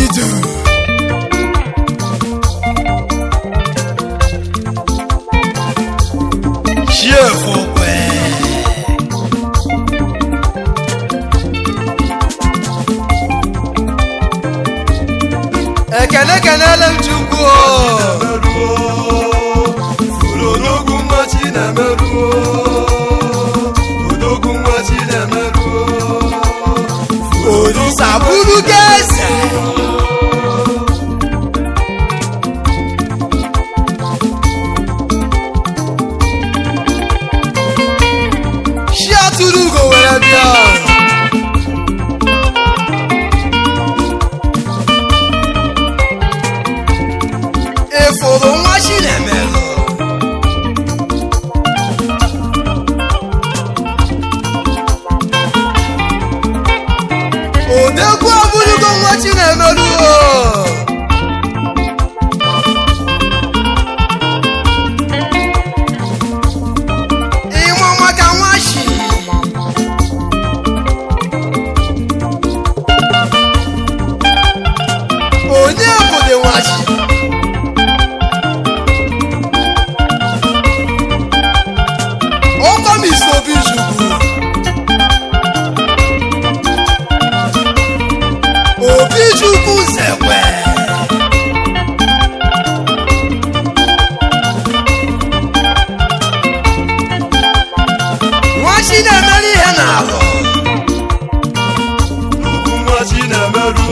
Idu Chef Okwe Ekene kenele Chukwu Odogun machi na meru Odogun machi na meru Odisa buru gese Shia turugo were bia Eforo nwa Chinemelu Odegwu abụrụgo nwa Chinemelu ịma maka nwashi onye obodo nwashi Obichukwu Obichukwu Zekwe nwa Chinemelu ihe na-alụ nwa Chinemelu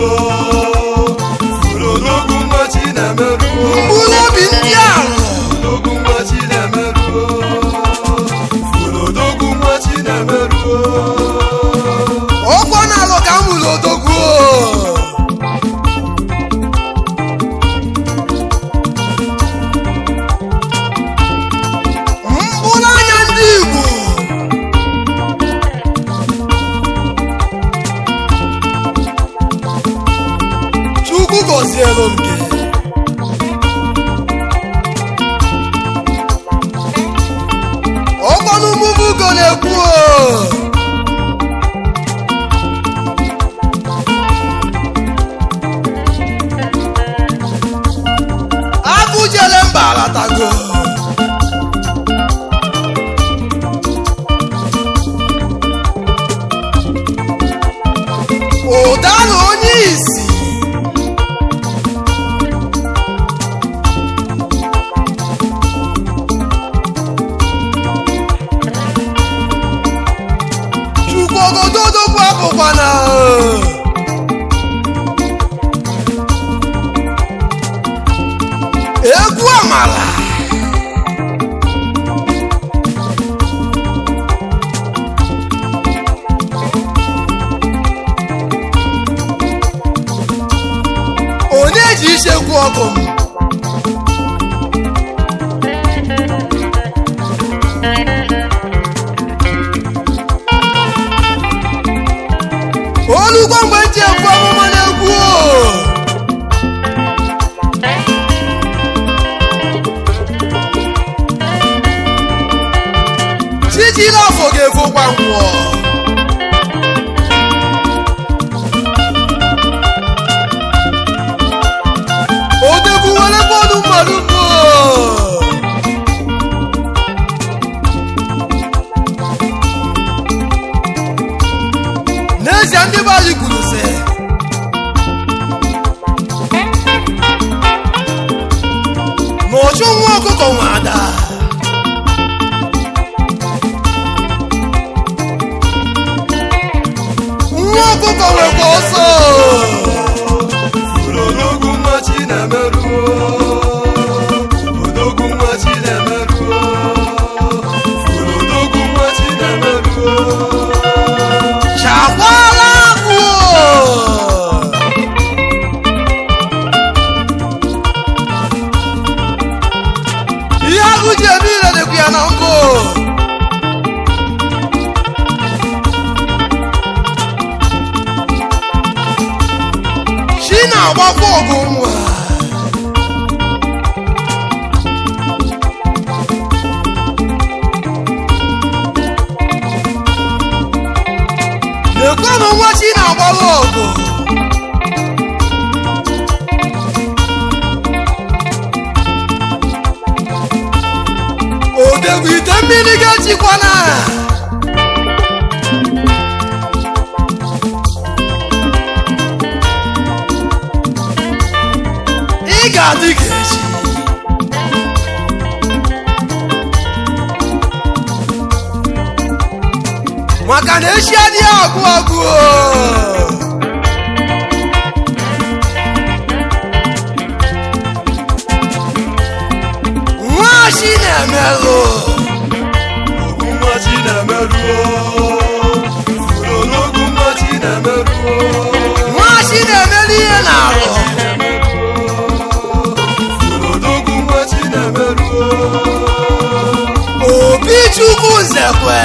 Odogun nwa Chinemelu mkpụrụ obi ndị alụ Odogun nwa Chinemelu Odogun nwa Chinemelu ọkwa na-alụ ka m mụrụ odogwu mkpụrụ anya ndị Igbo Chukwu gọzielu m gị ọkwa n'ụmụmụ ugo na-ekwu Abujele mba alatago ụdara onye isi Chukwu ogododogwu abụkwana egwu amala onye ji isekwu ọkụ m olugbo mgbe nji ekwu ọmụma na-egwu Chijila afọ ga-efokwa ngwọ odegwu were bọọlụ mmadụ mbụ n'ezie ndị be anyị kwuru sị na ọchụ nwa ọkụkọ nwe ada nwa ọkụkọ nwekwa ọsọ Odogun nwa Chinemelu Odogun nwa Chinemelu Odogun nwa Chinemelu chakwala agwụ lekwanụ nwa chi na-agbara ọgụ odegwu ite mmiri ga-echikwana ị ga-adị ka echi maka na echi adịghị agwụ agwụ nwachi na-emerụ nwachi na-emerụ n'ogwu nwachi na-emerụ nwachi na-emerụ ihe na-arụ n'ogwu nwachi na-emerụ obi chukwu nzekwe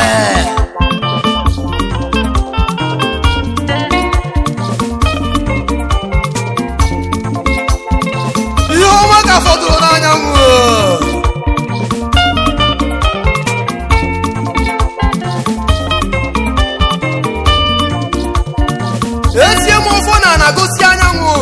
ihe ọma ka fọdụrụ n'anyanwụ esie m ọfọ na na-agosi anyanwụ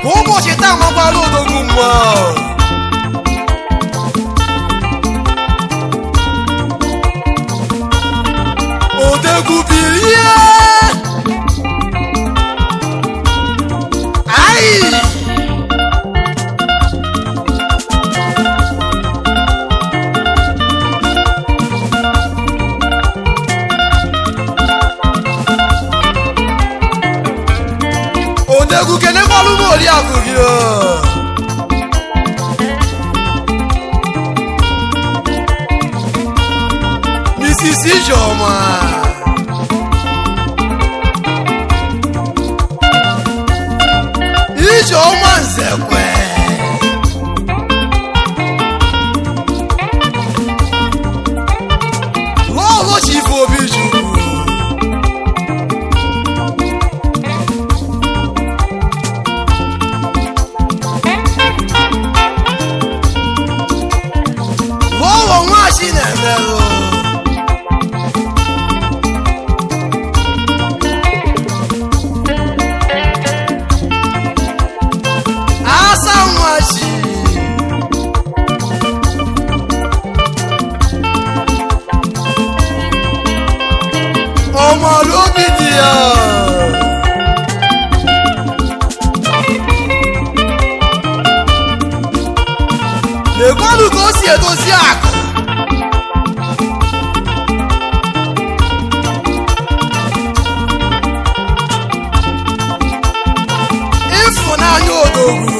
ka ụbọchị taa makwara odogwu mmụọ odegwu bilie ayi odegwu kenekwalu m oriakụ gị Mrs. Ijeọma Ijeọma Nzekwe lọlọ Chief Obichukwu lọlọ nwachi na-emerụ asa nwachi ọmọlú obi dị ya lekwanụ ka o si edozi akụ ịfụnanya odogwu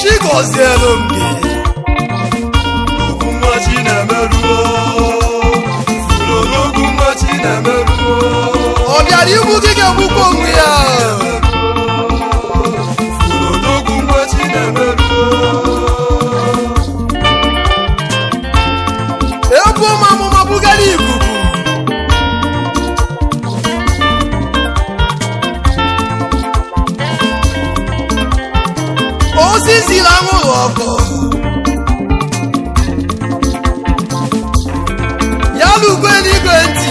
chigozielu m gị n'ogwu nwachi na-emerụ n'ogwu nwachi na-emerụ ọ bịara igbu gị ga-egbukwa onwe ya n'ogwu nwachi na-emerụ ebu m amụma bugara ikuku ozi ziri anwụrụ ọkụ ya lugwe n'igwe ntị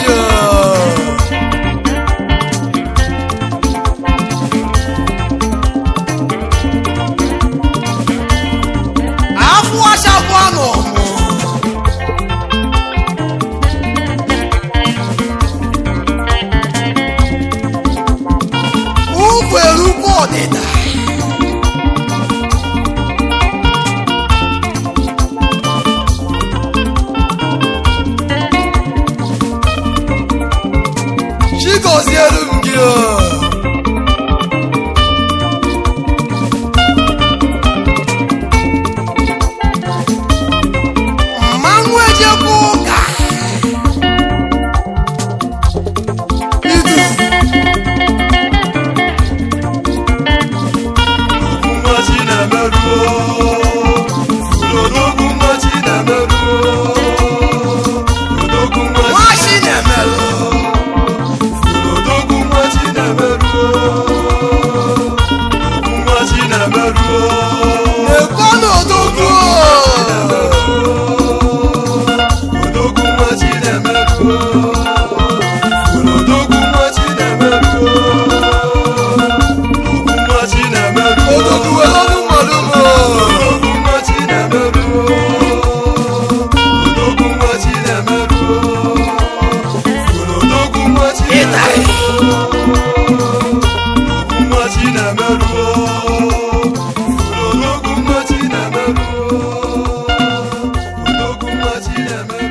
afụ achapụ anụ ọmụ ụkwụ erukwu ọdịda chigozielu m gị mmanwụ ejekwa ụka idu n'ogwu nwachi na-emerụ n'ogwu nwachi na-emerụ n'ogwu nwachi nwachi na-emelụ Chinemeruo